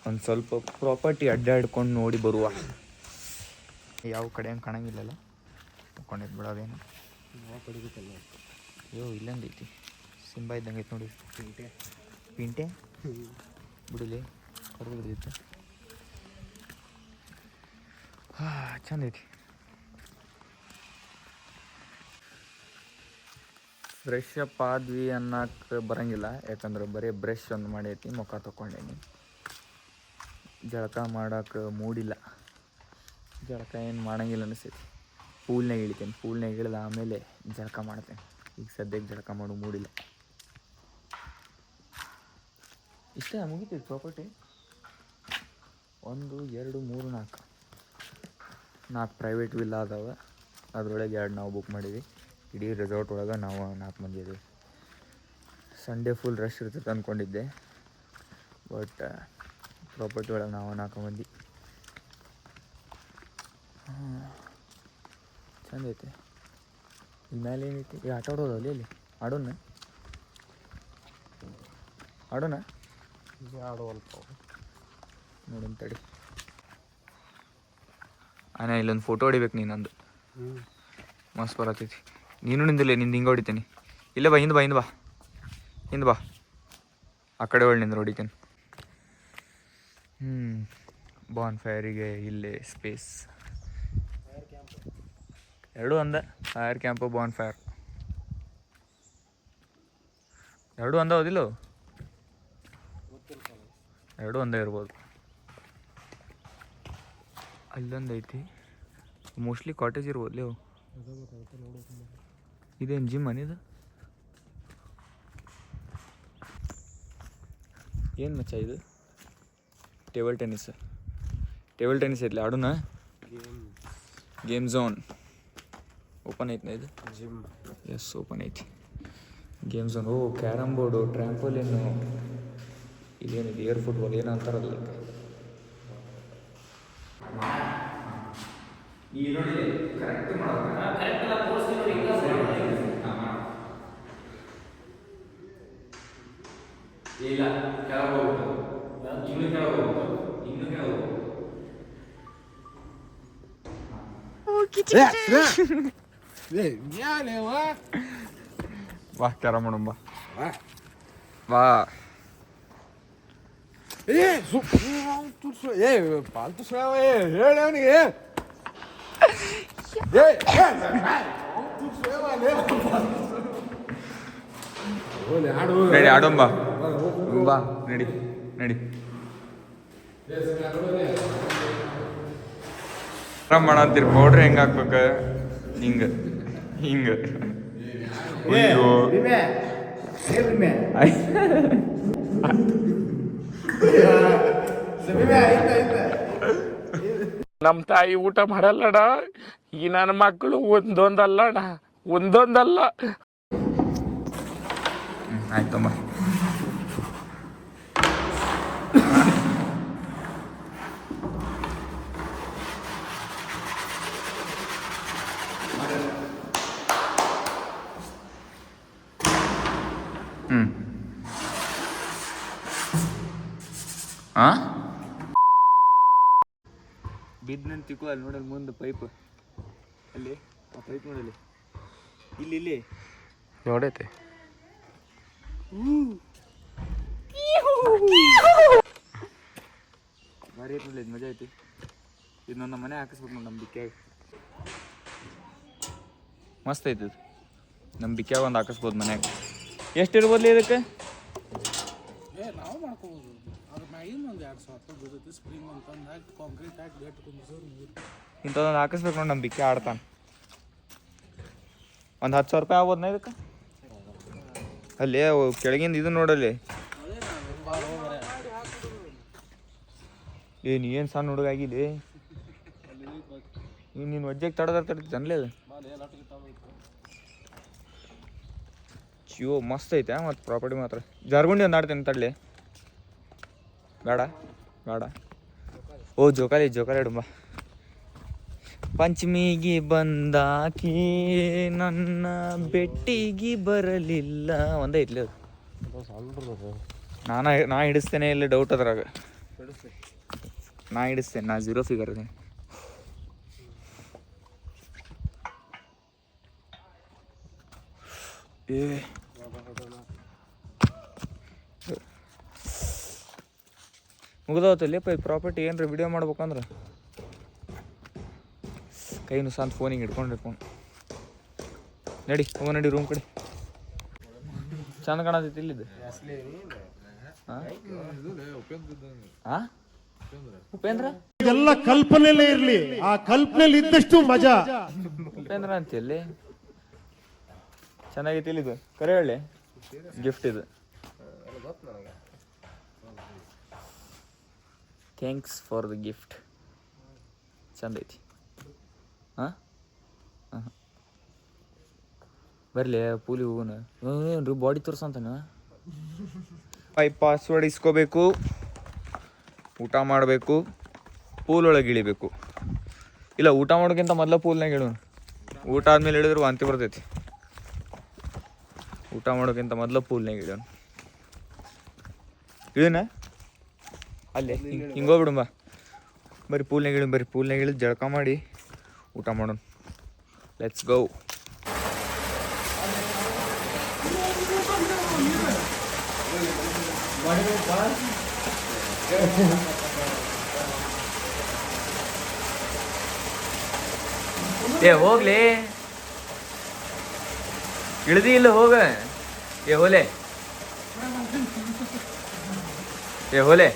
ಒಂದು ಸ್ವಲ್ಪ ಪ್ರಾಪರ್ಟಿ ಅಡ್ಡಾಡ್ಕೊಂಡು ನೋಡಿ ಬರುವ. ಯಾವ ಕಡೆ ಹಂಗೆ ಕಾಣಂಗಿಲ್ಲಲ್ಲ, ತಗೊಂಡಿದ್ದು ಬಿಡೋದೇನು. ಅಯ್ಯೋ ಇಲ್ಲೊಂದು ಐತಿ, ಸಿಂಬಾ ಇದ್ದಂಗೆ ಐತೆ ನೋಡಿ. ಪಿಂಟೆ ಬಿಡಲಿ ಹೊರಗೆ ಬಿಡ್ದಿತ್ತು. ಚಂದ ಐತಿ. ಬ್ರಷ್ ಅಪ್ ಆದ್ವಿ ಅನ್ನಕ್ಕೆ ಬರೋಂಗಿಲ್ಲ, ಯಾಕಂದ್ರೆ ಬರೀ ಬ್ರಷ್ ಒಂದು ಮಾಡೈತಿ, ಮುಖ ತೊಗೊಂಡೇನಿ. ಜಳಕ ಮಾಡೋಕೆ ಮೂಡಿಲ್ಲ, ಜಳಕ ಏನು ಮಾಡೋಂಗಿಲ್ಲ ಅನಿಸ್ತೈತಿ. ಪೂಲ್ನಾಗ ಇಳಿತೇನೆ, ಪೂಲ್ನಾಗ ಇಳಿದ ಆಮೇಲೆ ಜಳಕ ಮಾಡ್ತೇನೆ. ಈಗ ಸದ್ಯಕ್ಕೆ ಜಳಕ ಮಾಡೋ ಮೂಡಿಲ್ಲ. ಇಷ್ಟೇ ಮುಗಿತೈತಿ ಪ್ರಾಪರ್ಟಿ. 1 2 3 4 ಪ್ರೈವೇಟ್ ವಿಲ್ಲ ಅದಾವೆ. ಅದರೊಳಗೆ 2 ನಾವು ಬುಕ್ ಮಾಡೀವಿ. ಇಡೀ ರೆಸಾರ್ಟ್ ಒಳಗೆ ನಾವು 4 ಮಂದಿ ಇದ್ದೀವಿ. ಸಂಡೇ ಫುಲ್ ರಶ್ ಇರ್ತೈತೆ ಅಂದ್ಕೊಂಡಿದ್ದೆ, ಬಟ್ ಪ್ರಾಪರ್ಟಿ ಒಳಗೆ ನಾವು 4 ಮಂದಿ. ಚಂದ ಐತೆ. ಇಲ್ಲಿ ಮೇಲೆ ಏನೈತಿ? ಈ ಆಟ ಆಡೋದು ಅಲ್ಲಿ ಆಡೋಣ ಆಡೋವಲ್ಪ ನೋಡೋಣ ತಡಿ. ಇಲ್ಲೊಂದು ಫೋಟೋ ಹೊಡಿಬೇಕು ನೀನೊಂದು. ಮಸ್ತ್ ಬರತೈತಿ. ನೀನು ನಿಂದಿಲ್ಲ, ನಿಂದು ಹಿಂಗೆ ಹೊಡಿತೀನಿ. ಇಲ್ಲ ಬಾ, ಹಿಂದೆ ಬಾ ಆ ಕಡೆ ಒಳ್ಳೆ ನಿಂದ್ರೆ ಹೊಡಿತೀನಿ. ಬಾನ್ ಫೈರಿಗೆ ಇಲ್ಲೇ ಸ್ಪೇಸ್. ಎರಡೂ ಅಂದ, ಫೈರ್ ಕ್ಯಾಂಪು ಬಾನ್ ಫೈರ್ ಎರಡೂ ಅಂದ. ಹೋದಿಲ್ಲ ಎರಡೂ ಒಂದೇ ಇರ್ಬೋದು. ಅಲ್ಲೊಂದು ಐತಿ, ಮೋಸ್ಟ್ಲಿ ಕಾಟೇಜ್ ಇರ್ಬೋದು. ಅವು ಇದೇನು ಜಿಮ್ ಅನಿದು? ಏನು ಮಚ್ಚ ಇದು? ಟೇಬಲ್ ಟೆನ್ನಿಸ್ ಐತ್ಲಿ, ಆಡೋಣ. ಗೇಮ್ ಝೋನ್ ಓಪನ್ ಐತಿ ಇದು. ಜಿಮ್ ಎಸ್ ಓಪನ್ ಐತಿ. Game zone. Oh carrom board, ಟ್ರ್ಯಾಂಪೋಲಿನ್ನು, ಇದೇನಿದೆ ಏರ್ ಫುಟ್ಬಾಲ್ ಏನೋ ಅಂತಾರಲ್ಲ. ಇಲ್ಲ ಕೆಳಗೆ ಹೋಗ್ಬಿಟ್ಟು ಇನ್ನೂ ಕೆಳಗೆ ಬಾ ಕ್ಯಾರಮ್ ಮಾಡೋಣ ಬಾ. ಪಾಲ್ತು ಹೇಳಿ ಅವನಿಗೆ. ನಡಿ ಆಡೋಣ ಬಾ ನಡಿ. ಆರಾಮ್ ಮಾಡಂತೀರಿ. ಪೌಡ್ರ್ ಹೆಂಗೆ ಹಾಕ್ಬೇಕು? ಹಿಂಗೆ ಅಯ್ಯೋ ನಮ್ಮ ತಾಯಿ ಊಟ ಮಾಡಲ್ಲಣ್ಣ. ಈ ನನ್ನ ಮಕ್ಕಳು ಒಂದೊಂದಲ್ಲ. ಆಯ್ತಮ್ಮ. ಬಿದ್ದಂತಿಕೋ ಅಲ್ಲಿ ನೋಡಲ್ಲಿ ಮುಂದೆ ಪೈಪ್, ಅಲ್ಲಿ ಆ ಪೈಪ್ ನೋಡಲ್ಲಿ, ಇಲ್ಲಿ ನೋಡೈತೆ. ಭಾರಿ ಐತಿ ನೋಡಿ, ಮಜಾ ಐತಿ. ಇದನ್ನ ನಮ್ಮ ಮನೆ ಹಾಕಿಸ್ಬೇಕು ನೋಡಿ. ನಮ್ಮ ಬಿಕ್ಕ್ಯಾಗ ಮಸ್ತ್ ಐತಿ ಇದು. ನಮ್ಮ ಬಿಕ್ಕ್ಯಾಗ ಒಂದು ಹಾಕಿಸ್ಬೋದು ಮನ್ಯಾಗ. ಎಷ್ಟು ಇರ್ಬೋದ್ಲಿ ಇದಕ್ಕೆ? ನಾವು ಮಾಡ್ಕೋಬೋದು. ಅದ್ರ ಮ್ಯಾಗಿನ ಒಂದು 2,000 ಬೀಳುತ್ತೆ. ಸ್ಪ್ರಿಂಗ್ ಅಂತಂದು ಹಾಕಿ ಕಾಂಕ್ರೀಟ್ ಹಾಕಿ ಗೇಟ್ ಕುಂದಿಸೋರು ಇಂಥದ್ದೊಂದು ಹಾಕಿಸ್ಬೇಕು ನೋಡಿ. ನಮ್ಮ ಬಿಕ್ಕೆ ಆಡ್ತಾನೆ. ಒಂದು 10,000 ರೂಪಾಯಿ ಆಗ್ಬೋದನ್ನ ಇದಕ್ಕೆ? ಅಲ್ಲಿ ಕೆಳಗಿಂದ ಇದು ನೋಡಲ್ಲಿ. ಏನು ಸಣ್ಣ ಹುಡುಗ ಆಗಿದೆ. ನೀನು ವಜ್ಜೆಗೆ ತಡೀತಿ ಅನ್ಲೇ ಅದು. ಜಿಯೋ ಮಸ್ತ್ ಐತೆ. ಮತ್ತು ಪ್ರಾಪರ್ಟಿ ಮಾತ್ರ ಜಾರ್ಗುಂಡಿ ಒಂದು ಆಡ್ತೇನೆ ತಡಲಿ. ಬೇಡ ಓ ಜೋಕಾಲಿ ಇಡುಂಬ. ಪಂಚಮಿಗೆ ಬಂದಾಕಿ ನನ್ನ ಬೆಟ್ಟಿಗೆ ಬರಲಿಲ್ಲ ಒಂದೇ ಐತ್ಲಿ ಅದು. ನಾ ಹಿಡಿಸ್ತೇನೆ, ಇಲ್ಲಿ ಡೌಟ್ ಅದ್ರಾಗ. ನಾ ಹಿಡಿಸ್ತೇನೆ, ನಾ 0 ಫಿಗರ್ ಇದೆ. ಮುಗ್ದವತ್ತಲ್ಲಪ್ಪ ಈ ಪ್ರಾಪರ್ಟಿ ಏನ್ರಿ ವಿಡಿಯೋ ಮಾಡ್ಬೇಕಂದ್ರೆ ಕೈ ನುಸಾಂತ ಫೋನಿಗೆ ಹಿಡ್ಕೊಂಡು ನಡಿ ಹೋಗ ನಡಿ ರೂಮ್ ಕಡೆ. ಚಂದ ಕಾಣತೈತಿ ಇಲ್ಲಿದ್ದು. ಉಪೇಂದ್ರ ಎಲ್ಲ ಕಲ್ಪನೆಯಲ್ಲೇ ಇರ್ಲಿ, ಆ ಕಲ್ಪನೆಯಲ್ಲಿ ಇದ್ದಷ್ಟು ಮಜಾ. ಉಪೇಂದ್ರ ಅಂತ ಎಲ್ಲಿ ಚೆನ್ನಾಗೈತಿ ಇಲ್ಲಿದು. ಕರೆ ಹೇಳಿ ಗಿಫ್ಟ್ ಇದು. Thanks for the gift. ಚಂದ ಐತಿ. ಹಾಂ ಹಾಂ ಬರಲಿ ಪೂಲಿ ಹೋಗೋಣ. ಏನ್ರಿ ಬಾಡಿ ತೋರ್ಸಂತಾನ. ಪಾಸ್ವರ್ಡ್ ಇಸ್ಕೋಬೇಕು, ಊಟ ಮಾಡಬೇಕು, ಪೂಲ್ ಒಳಗೆ ಇಳಿಬೇಕು. ಇಲ್ಲ, ಊಟ ಮಾಡೋಕ್ಕಿಂತ ಮೊದಲ ಪೂಲ್ನಾಗ ಇಳೋಣ. ಊಟ ಆದ್ಮೇಲೆ ಇಳಿದ್ರೆ ವಾಂತಿ ಬರ್ತೈತಿ. ಊಟ ಮಾಡೋಕ್ಕಿಂತ ಮೊದಲ ಪೂಲ್ನಾಗ ಇಳೋಣ. ಇಳಿನ ಅಲ್ಲೇ ಹಿಂಗೋಗ್ಬಿಡು ಬಾ. ಬರೀ ಪೂಲ್ನಾಗ ಇಳಿ, ಬರೀ ಪೂಲ್ನಾಗ ಇಳಿದು ಜಳಕ ಮಾಡಿ ಊಟ ಮಾಡೋಣ. Let's go. ಏ ಹೋಗ್ಲಿ, ಇಳ್ದಿ ಇಲ್ಲ ಹೋಗ. ಏ ಹೋಲೆ, ಏ ಹೋಲೆ.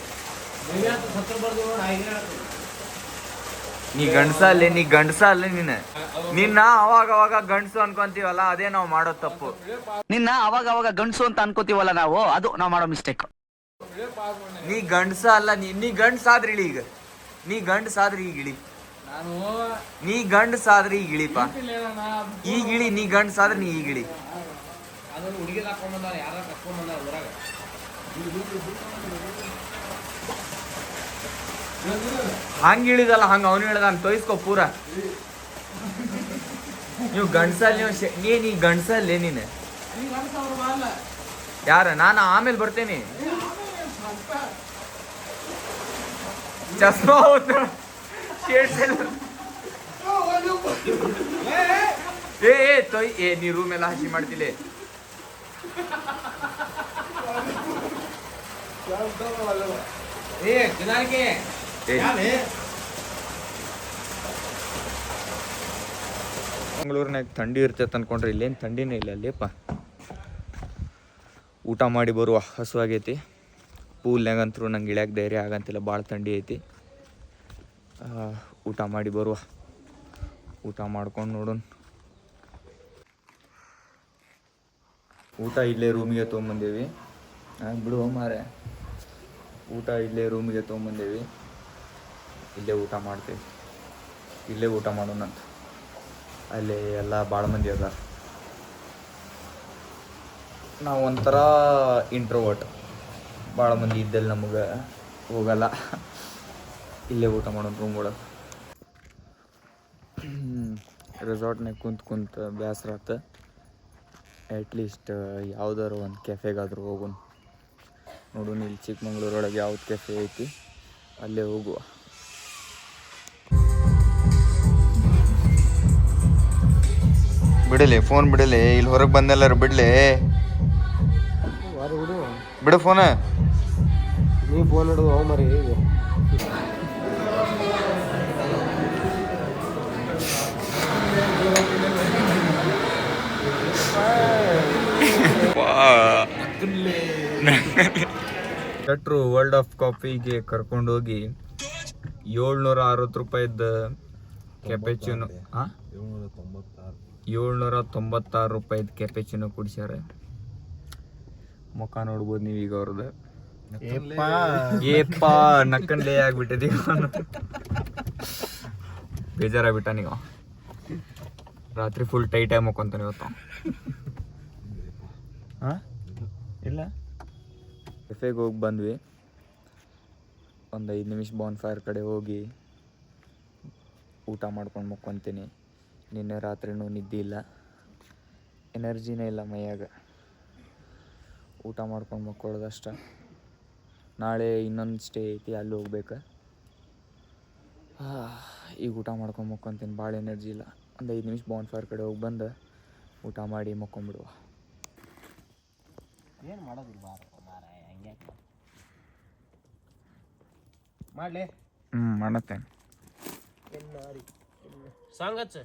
ನೀ ಗಂಡಸ ಅಲ್ಲೇ, ನೀ ಗಂಡಸ ಅಲ್ಲೇ. ನಿನ್ನ ಅವಾಗ ಅವಾಗ ಗಂಡಸು ಅನ್ಕೊಂತೀವಲ್ಲ, ಅದೇ ನಾವು ಮಾಡೋ ತಪ್ಪು. ನಿನ್ನ ಅವಾಗ ಅವಾಗ ಗಂಡಸು ಅಂತ ಅನ್ಕೋತೀವಲ್ಲ ನಾವು, ಅದು ನಾವು ಮಾಡೋ ಮಿಸ್ಟೇಕ್. ನೀ ಗಂಡಸ ಅಲ್ಲ, ನೀ ಗಂಡಸಾದ್ರಿ ಇಳಿ. ಈಗ ನೀ ಗಂಡಸಾದ್ರಿ ಈಗ ಇಳಿ. ನೀ ಗಂಡಸಾದ್ರಿ ಈಗ ಇಳಿಪ. ಈಗ ಇಳಿ, ನೀ ಗಂಡಸಾದ್ರೆ ನೀ ಈಗ ಇಳಿ. ಹಂಗ ಇಳಿದಲ್ಲ, ಹಂಗ ಅವನು ಹೇಳಿದ ತೊಯ್ಸ್ಕೊ ಪೂರ. ನೀವು ಗಂಡಸಲ್ಲಿ, ನೀ ಗಂಡಸಲ್ಲೇ ನೀನು. ಯಾರ? ನಾನು ಆಮೇಲೆ ಬರ್ತೇನೆ. ಚಸ್ಮಾ ಏ ತೊಯ್. ಏ ನೀ ರೂಮ್ ಎಲ್ಲ ಹಸಿ ಮಾಡ್ತಿಲ್ಲ. ಮಂಗಳೂರಿನಾಗ ಥಂಡಿ ಇರ್ತೈತೆ ಅನ್ಕೊಂಡ್ರೆ ಇಲ್ಲೇನು ಥಂಡಿನೇ ಇಲ್ಲ ಅಲ್ಲೇಪ್ಪ. ಊಟ ಮಾಡಿ ಬರುವ ಹಸು ಆಗೈತಿ. ಪೂಲ್ನಾಗಂತರೂ ನಂಗೆ ಇಳ್ಯಾಕೆ ಧೈರ್ಯ ಆಗಂತಿಲ್ಲ, ಭಾಳ ಥಂಡಿ ಐತಿ. ಊಟ ಮಾಡಿ ಬರುವ. ಊಟ ಮಾಡ್ಕೊಂಡು ನೋಡೋಣ. ಊಟ ಇಲ್ಲೇ ರೂಮಿಗೆ ತೊಗೊಂಬಂದೇವಿ. ಬಿಡು ಮಾರೆ, ಊಟ ಇಲ್ಲೇ ರೂಮಿಗೆ ತೊಗೊಂಬಂದೇವಿ. ಇಲ್ಲೇ ಊಟ ಮಾಡ್ತೇವೆ. ಇಲ್ಲೇ ಊಟ ಮಾಡೋಣಂತ. ಅಲ್ಲೇ ಎಲ್ಲ ಭಾಳ ಮಂದಿ ಅದ. ನಾವು ಒಂಥರ ಇಂಟ್ರೋವರ್ಟ್. ಭಾಳ ಮಂದಿ ಇದ್ದಲ್ಲಿ ನಮಗೆ ಹೋಗಲ್ಲ. ಇಲ್ಲೇ ಊಟ ಮಾಡೋಣ ರೂಮ್ ಒಳಗೆ. ರೆಸಾರ್ಟ್ನಾಗ ಕುಂತ ಬೇಸರ ಆತ. ಅಟ್ಲೀಸ್ಟ್ ಯಾವ್ದಾರು ಒಂದು ಕೆಫೆಗಾದರೂ ಹೋಗೋಣ. ನೋಡೋಣ ಇಲ್ಲಿ ಚಿಕ್ಕಮಂಗ್ಳೂರೊಳಗೆ ಯಾವ್ದು ಕೆಫೆ ಐತಿ, ಅಲ್ಲೇ ಹೋಗುವ. ಬಿಡಲಿ ಫೋನ್, ಬಿಡಲಿ. ಇಲ್ಲಿ ಹೊರಗೆ ಬಂದೆಲ್ಲರೂ ಬಿಡಲಿ. ಬಿಡು ಫೋನ. ನೀ ಫೋನ್ ಹಿಡಿದು ಹೋಗ್ ಮರಿ. ಶೆಟ್ರು ವರ್ಲ್ಡ್ ಆಫ್ ಕಾಫಿಗೆ ಕರ್ಕೊಂಡೋಗಿ 760 ರೂಪಾಯಿದ ಕೆಪೆಚಿನೋ, 796 ರೂಪಾಯಿದ ಕೆಪೆಚಿನೋ ಕುಡಿಸ್ಯಾರ. ಮುಖ ನೋಡ್ಬೋದು ನೀವು ಈಗ ಅವ್ರದ್ದು. ಏಪ್ಪ ನಕ್ಕಂಡ್ಲೇ ಆಗ್ಬಿಟ್ಟಿದೆ. ಬೇಜಾರಾಗ್ಬಿಟ್ಟ ನೀವು. ರಾತ್ರಿ ಫುಲ್ ಟೈಟ್ ಆಗಿ ಮುಕ್ಕೊಂತಾನೆ ಇವತ್ತು. ಹಾಂ ಇಲ್ಲ, ಕೆಫೆಗೆ ಹೋಗಿ ಬಂದ್ವಿ. ಒಂದು 5 ನಿಮಿಷ ಬಾನ್ ಫೈರ್ ಕಡೆ ಹೋಗಿ ಊಟ ಮಾಡ್ಕೊಂಡು ಮುಕ್ಕೊಂತೀನಿ. ನಿನ್ನೆ ರಾತ್ರಿನೂ ನಿದ್ದೆ ಇಲ್ಲ, ಎನರ್ಜಿನೇ ಇಲ್ಲ ಮೈಯಾಗ. ಊಟ ಮಾಡ್ಕೊಂಡು ಮಕ್ಕೊಳ್ಳೋದಷ್ಟ. ನಾಳೆ ಇನ್ನೊಂದು ಸ್ಟೇ ಐತಿ, ಅಲ್ಲಿ ಹೋಗ್ಬೇಕು. ಈಗ ಊಟ ಮಾಡ್ಕೊಂಡು ಮಕ್ಕೊಂತೀನಿ, ಭಾಳ ಎನರ್ಜಿ ಇಲ್ಲ. ಒಂದು 5 ನಿಮಿಷ ಬಾನ್ ಫೈರ್ ಕಡೆ ಹೋಗಿ ಬಂದು ಊಟ ಮಾಡಿ ಮಕ್ಕೊಂಬಿಡುವ. ಏನು ಮಾಡೋದಿಲ್ಲ ಮಾರಾಯ, ಹಂಗೆ ಮಾಡಲಿ. ಮಾಡತ್ತೇನೆ. ಸಾಂಗ್ ಹಚ್ಚ.